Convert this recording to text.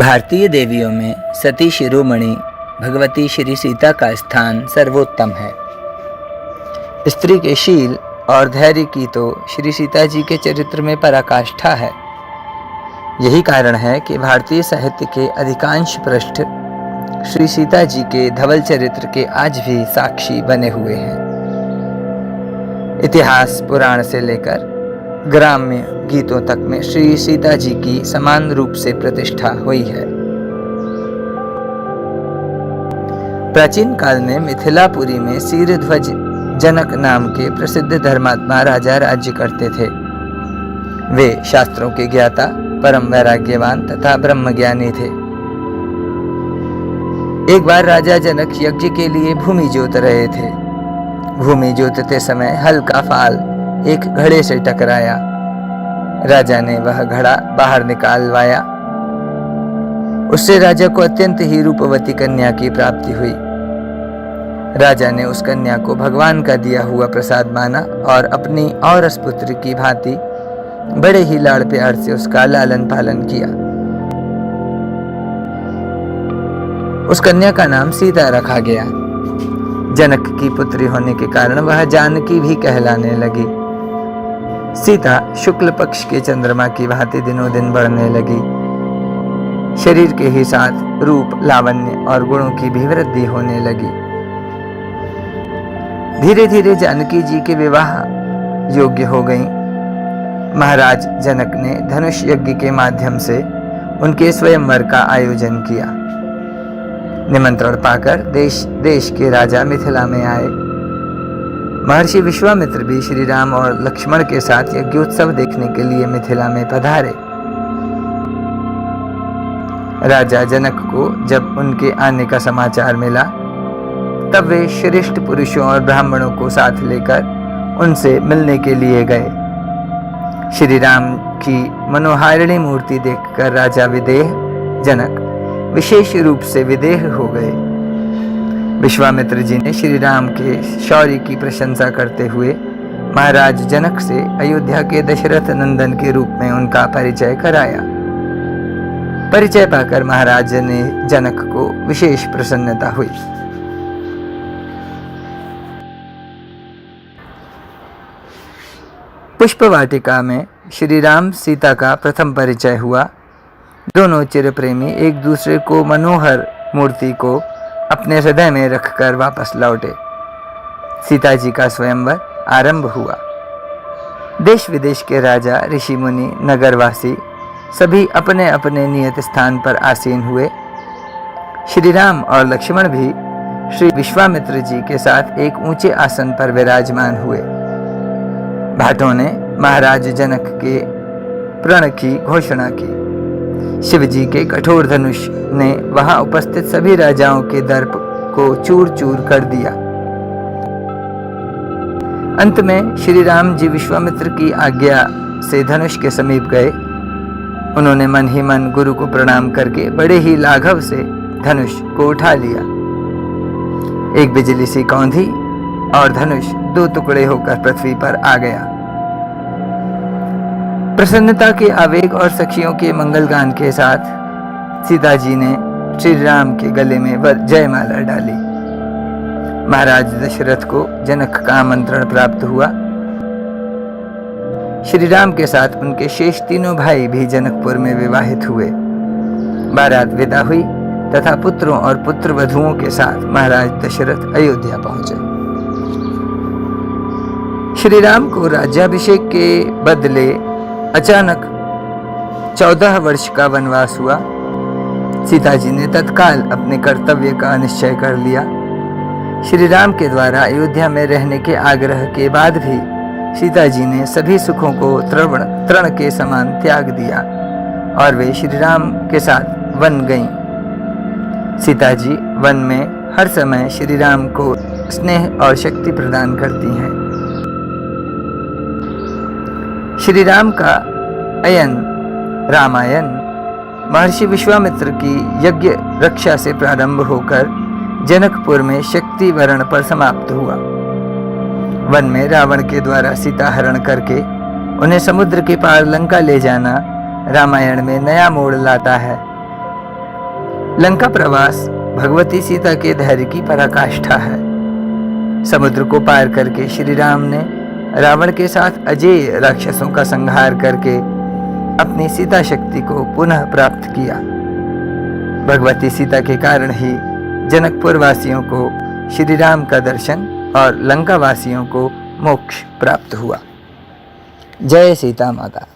भारतीय देवियों में सती शिरोमणि भगवती श्री सीता का स्थान सर्वोत्तम है। स्त्री के शील और धैर्य की तो श्री सीता जी के चरित्र में पराकाष्ठा है। यही कारण है कि भारतीय साहित्य के अधिकांश पृष्ठ श्री सीता जी के धवल चरित्र के आज भी साक्षी बने हुए हैं। इतिहास पुराण से लेकर ग्राम्य गीतों तक में श्री सीता जी की समान रूप से प्रतिष्ठा हुई है। प्राचीन काल में मिथिलापुरी में शीरध्वज जनक नाम के प्रसिद्ध धर्मात्मा राजा राज्य करते थे। वे शास्त्रों के ज्ञाता, परम वैराग्यवान तथा ब्रह्मज्ञानी थे। एक बार राजा जनक यज्ञ के लिए भूमि जोत रहे थे। भूमि जोतते समय हल का फाल एक घड़े से टकराया। राजा ने वह घड़ा बाहर निकालवाया। उससे राजा को अत्यंत ही रूपवती कन्या की प्राप्ति हुई। राजा ने उस कन्या को भगवान का दिया हुआ प्रसाद माना और अपनी औरस पुत्र की भांति बड़े ही लाड़ प्यार से उसका लालन पालन किया। उस कन्या का नाम सीता रखा गया। जनक की पुत्री होने के कारण वह जानकी भी कहलाने लगी। सीता शुक्ल पक्ष के चंद्रमा की भांति दिनों दिन बढ़ने लगी। शरीर के ही साथ रूप, लावण्य और गुणों की भी वृद्धि होने लगी। धीरे धीरे जानकी जी के विवाह योग्य हो गईं। महाराज जनक ने धनुष यज्ञ के माध्यम से उनके स्वयंवर का आयोजन किया। निमंत्रण पाकर देश देश के राजा मिथिला में आए। महर्षि विश्वामित्र भी श्री राम और लक्ष्मण के साथ यज्ञोत्सव देखने के लिए मिथिला में पधारे। राजा जनक को जब उनके आने का समाचार मिला, तब वे श्रेष्ठ पुरुषों और ब्राह्मणों को साथ लेकर उनसे मिलने के लिए गए। श्री राम की मनोहारिणी मूर्ति देखकर राजा विदेह जनक विशेष रूप से विदेह हो गए। विश्वामित्र जी ने श्री राम के शौर्य की प्रशंसा करते हुए महाराज जनक से अयोध्या के दशरथ नंदन के रूप में उनका परिचय कराया। परिचय पाकर महाराज ने जनक को विशेष प्रसन्नता हुई। पुष्प वाटिका में श्री राम सीता का प्रथम परिचय हुआ। दोनों चिर प्रेमी एक दूसरे को मनोहर मूर्ति को अपने हृदय में रखकर वापस लौटे। सीता जी का स्वयंवर आरंभ हुआ। देश विदेश के राजा, ऋषि मुनि, नगरवासी सभी अपने अपने नियत स्थान पर आसीन हुए। श्री राम और लक्ष्मण भी श्री विश्वामित्र जी के साथ एक ऊंचे आसन पर विराजमान हुए। भाटों ने महाराज जनक के प्रण की घोषणा की। शिव जी के कठोर धनुष ने वहां उपस्थित सभी राजाओं के दर्प को चूर चूर कर दिया। अंत में श्री राम जी विश्वामित्र की आज्ञा से धनुष के समीप गए। उन्होंने मन ही मन गुरु को प्रणाम करके बड़े ही लाघव से धनुष को उठा लिया। एक बिजली सी कौंधी और धनुष दो टुकड़े होकर पृथ्वी पर आ गया। प्रसन्नता के आवेग और सखियों के मंगलगान के साथ सीता जी ने श्री राम के गले में जयमाला डाली। महाराज दशरथ को जनक का आमंत्रण प्राप्त हुआ। श्री राम के साथ उनके शेष तीनों भाई भी जनकपुर में विवाहित हुए। बारात विदा हुई तथा पुत्रों और पुत्र वधुओं के साथ महाराज दशरथ अयोध्या पहुंचे। श्री राम को राज्याभिषेक के बदले अचानक 14 वर्ष का वनवास हुआ। सीता जी ने तत्काल अपने कर्तव्य का निश्चय कर लिया। श्री राम के द्वारा अयोध्या में रहने के आग्रह के बाद भी सीता जी ने सभी सुखों को तृण के समान त्याग दिया और वे श्री राम के साथ वन गईं। सीता जी वन में हर समय श्री राम को स्नेह और शक्ति प्रदान करती हैं। श्री राम का अयन रामायण महर्षि विश्वामित्र की यज्ञ रक्षा से प्रारंभ होकर जनकपुर में शक्ति वर्ण पर समाप्त हुआ। वन में रावण के द्वारा सीता हरण करके उन्हें समुद्र के पार लंका ले जाना रामायण में नया मोड़ लाता है। लंका प्रवास भगवती सीता के धैर्य की पराकाष्ठा है। समुद्र को पार करके श्री राम ने रावण के साथ अजेय राक्षसों का संहार करके अपनी सीता शक्ति को पुनः प्राप्त किया। भगवती सीता के कारण ही जनकपुर वासियों को श्री राम का दर्शन और लंका वासियों को मोक्ष प्राप्त हुआ। जय सीता माता।